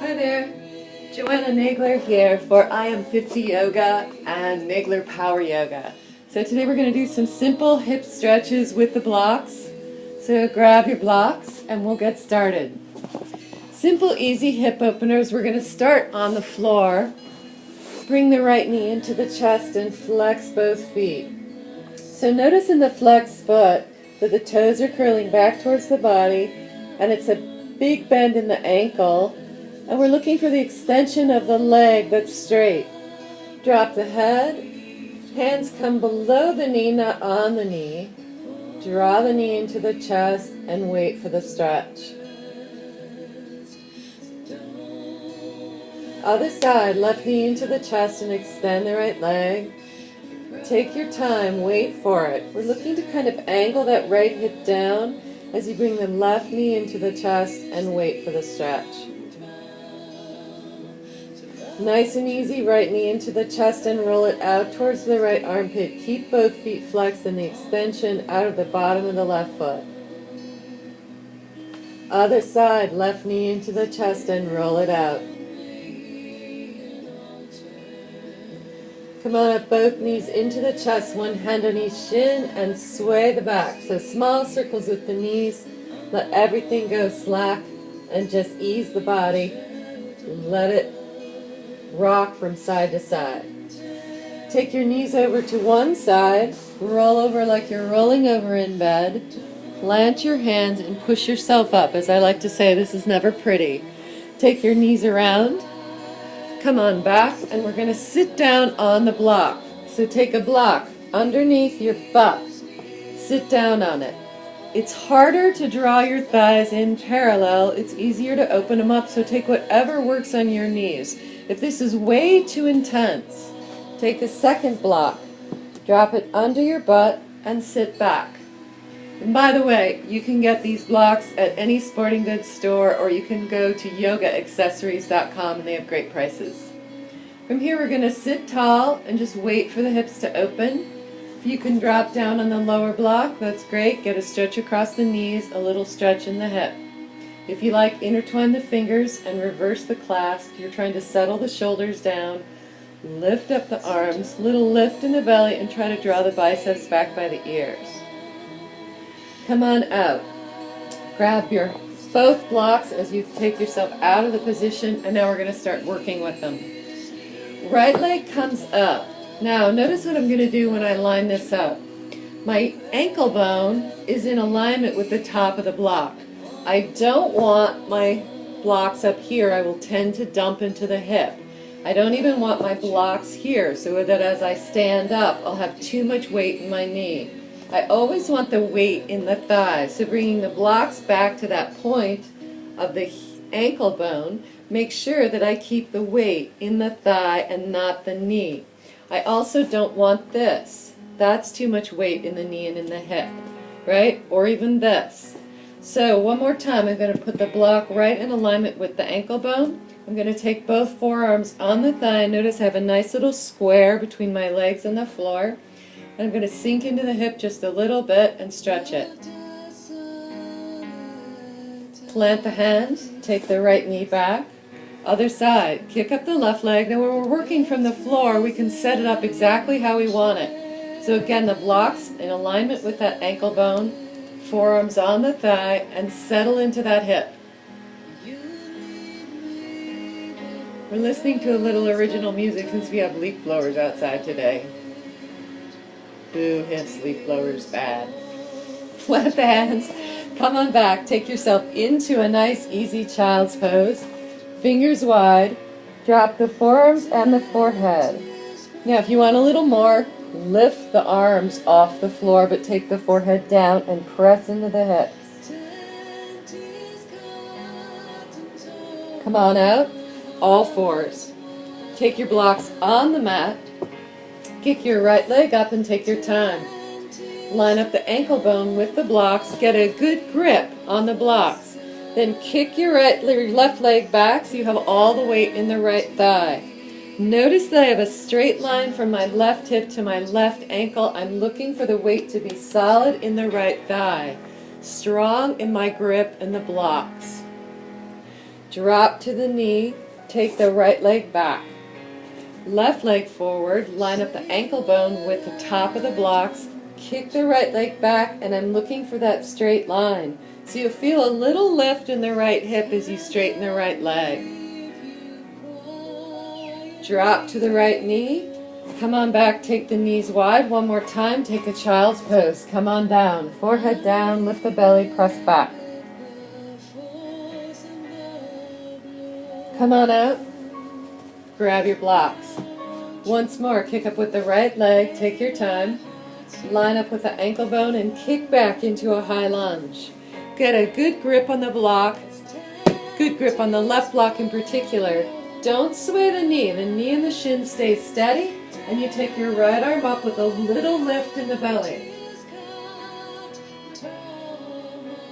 Hi there, Joanna Nagler here for I Am 50 Yoga and Nagler Power Yoga. So today we're going to do some simple hip stretches with the blocks. So grab your blocks and we'll get started. Simple, easy hip openers. We're going to start on the floor. Bring the right knee into the chest and flex both feet. So notice in the flexed foot that the toes are curling back towards the body and it's a big bend in the ankle. And we're looking for the extension of the leg that's straight. Drop the head. Hands come below the knee, not on the knee. Draw the knee into the chest and wait for the stretch. Other side, left knee into the chest and extend the right leg. Take your time, wait for it. We're looking to kind of angle that right hip down as you bring the left knee into the chest and wait for the stretch. Nice and easy, right knee into the chest and roll it out towards the right armpit. Keep both feet flexed and the extension out of the bottom of the left foot. Other side, left knee into the chest and roll it out. Come on up, both knees into the chest, one hand on each shin and sway the back. So small circles with the knees. Let everything go slack and just ease the body. Let it rock from side to side. Take your knees over to one side, roll over like you're rolling over in bed, plant your hands and push yourself up. As I like to say, this is never pretty. Take your knees around, come on back, and we're going to sit down on the block. So take a block underneath your butt, sit down on it. It's harder to draw your thighs in parallel, it's easier to open them up, so take whatever works on your knees. If this is way too intense, take a second block, drop it under your butt, and sit back. And by the way, you can get these blocks at any sporting goods store, or you can go to yogaaccessories.com and they have great prices. From here we're going to sit tall and just wait for the hips to open. If you can drop down on the lower block, that's great. Get a stretch across the knees, a little stretch in the hip. If you like, intertwine the fingers and reverse the clasp. You're trying to settle the shoulders down, lift up the arms, little lift in the belly, and try to draw the biceps back by the ears. Come on out. Grab your both blocks as you take yourself out of the position, and now we're going to start working with them. Right leg comes up. Now notice what I'm going to do when I line this up. My ankle bone is in alignment with the top of the block. I don't want my blocks up here. I will tend to dump into the hip. I don't even want my blocks here so that as I stand up, I'll have too much weight in my knee. I always want the weight in the thigh. So bringing the blocks back to that point of the ankle bone, make sure that I keep the weight in the thigh and not the knee. I also don't want this. That's too much weight in the knee and in the hip, right? Or even this. So one more time, I'm going to put the block right in alignment with the ankle bone. I'm going to take both forearms on the thigh. Notice I have a nice little square between my legs and the floor. And I'm going to sink into the hip just a little bit and stretch it. Plant the hands, take the right knee back. Other side, kick up the left leg. Now when we're working from the floor, we can set it up exactly how we want it. So again, the blocks in alignment with that ankle bone. Forearms on the thigh and settle into that hip. We're listening to a little original music since we have leaf blowers outside today. Boo, hiss, leaf blowers, bad. Plant the hands, come on back, take yourself into a nice easy child's pose. Fingers wide, drop the forearms and the forehead. Now if you want a little more, lift the arms off the floor, but take the forehead down and press into the hips. Come on out, all fours. Take your blocks on the mat. Kick your right leg up and take your time. Line up the ankle bone with the blocks. Get a good grip on the blocks. Then kick your left leg back so you have all the weight in the right thigh. Notice that I have a straight line from my left hip to my left ankle. I'm looking for the weight to be solid in the right thigh, strong in my grip and the blocks. Drop to the knee, take the right leg back. Left leg forward, line up the ankle bone with the top of the blocks, kick the right leg back, and I'm looking for that straight line. So you'll feel a little lift in the right hip as you straighten the right leg. Drop to the right knee. Come on back, take the knees wide. One more time, take a child's pose. Come on down, forehead down, lift the belly, press back. Come on out, grab your blocks. Once more, kick up with the right leg, take your time. Line up with the ankle bone and kick back into a high lunge. Get a good grip on the block, good grip on the left block in particular. Don't sway the knee and the shin stays steady, and you take your right arm up with a little lift in the belly.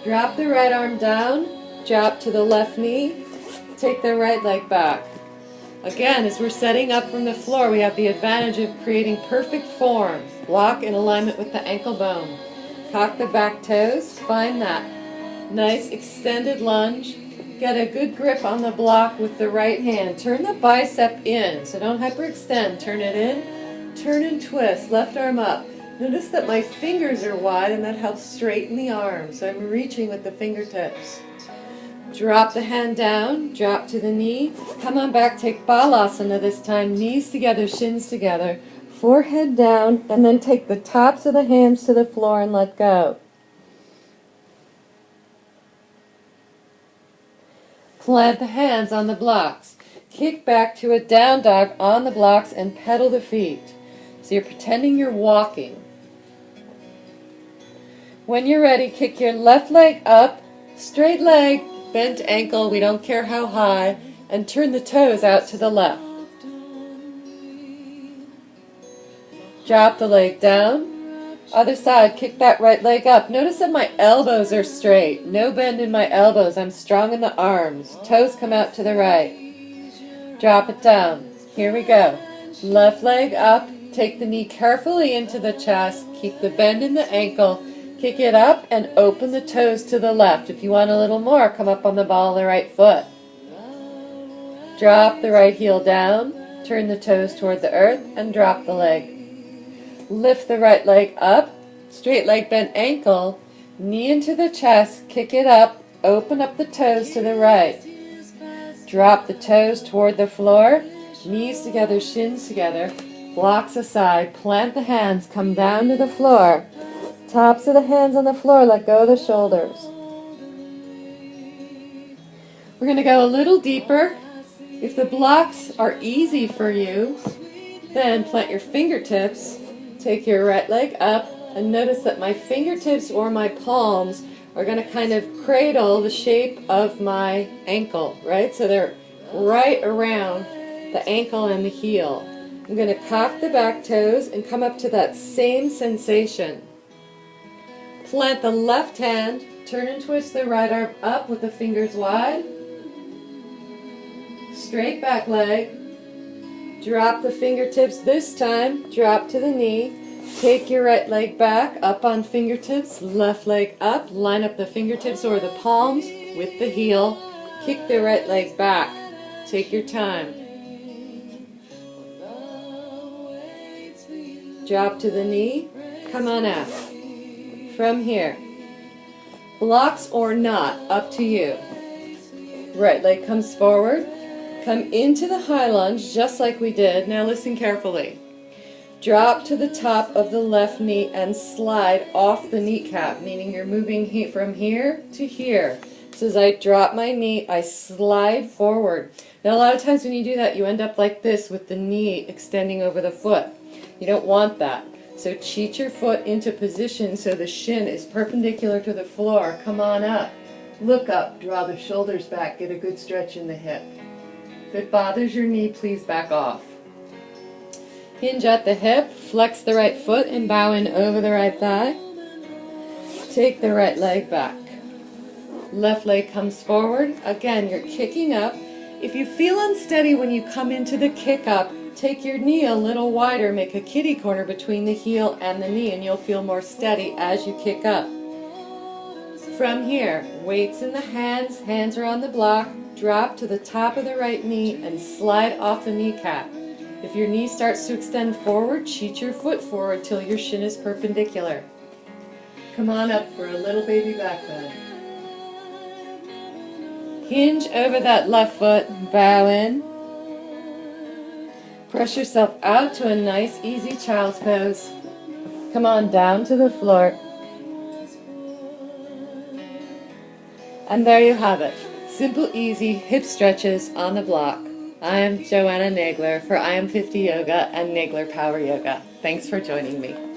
Drop the right arm down, drop to the left knee, take the right leg back. Again, as we're setting up from the floor, we have the advantage of creating perfect form. Block in alignment with the ankle bone. Cock the back toes, find that nice extended lunge. Get a good grip on the block with the right hand. Turn the bicep in, so don't hyperextend. Turn it in, turn and twist, left arm up. Notice that my fingers are wide and that helps straighten the arm, so I'm reaching with the fingertips. Drop the hand down, drop to the knee. Come on back, take Balasana this time. Knees together, shins together. Forehead down, and then take the tops of the hands to the floor and let go. Plant the hands on the blocks. Kick back to a down dog on the blocks and pedal the feet. So you're pretending you're walking. When you're ready, kick your left leg up, straight leg, bent ankle, we don't care how high, and turn the toes out to the left. Drop the leg down. Other side, kick that right leg up. Notice that my elbows are straight. No bend in my elbows. I'm strong in the arms. Toes come out to the right. Drop it down. Here we go. Left leg up. Take the knee carefully into the chest. Keep the bend in the ankle. Kick it up and open the toes to the left. If you want a little more, come up on the ball of the right foot. Drop the right heel down. Turn the toes toward the earth and drop the leg. Lift the right leg up, straight leg bent ankle, knee into the chest, kick it up, open up the toes to the right. Drop the toes toward the floor, knees together, shins together, blocks aside, plant the hands, come down to the floor. Tops of the hands on the floor, let go of the shoulders. We're going to go a little deeper. If the blocks are easy for you, then plant your fingertips. Take your right leg up and notice that my fingertips or my palms are going to kind of cradle the shape of my ankle, right? So they're right around the ankle and the heel. I'm going to cock the back toes and come up to that same sensation. Plant the left hand, turn and twist the right arm up with the fingers wide. Straight back leg. Drop the fingertips this time, drop to the knee. Take your right leg back, up on fingertips, left leg up. Line up the fingertips or the palms with the heel. Kick the right leg back. Take your time. Drop to the knee. Come on out. From here. Blocks or not, up to you. Right leg comes forward. Come into the high lunge just like we did. Now listen carefully. Drop to the top of the left knee and slide off the kneecap, meaning you're moving from here to here. So as I drop my knee, I slide forward. Now a lot of times when you do that, you end up like this with the knee extending over the foot. You don't want that. So cheat your foot into position so the shin is perpendicular to the floor. Come on up. Look up. Draw the shoulders back. Get a good stretch in the hip. If it bothers your knee, please back off. Hinge at the hip, flex the right foot and bow in over the right thigh. Take the right leg back. Left leg comes forward. Again, you're kicking up. If you feel unsteady when you come into the kick up, take your knee a little wider, make a kitty corner between the heel and the knee, and you'll feel more steady as you kick up. From here, weights in the hands, hands are on the block, Drop to the top of the right knee and slide off the kneecap. If your knee starts to extend forward, cheat your foot forward till your shin is perpendicular. Come on up for a little baby back bend. Hinge over that left foot, bow in. Press yourself out to a nice, easy child's pose. Come on down to the floor. And there you have it. Simple, easy hip stretches on the block. I am Joanna Nagler for I Am 50 Yoga and Nagler Power Yoga. Thanks for joining me.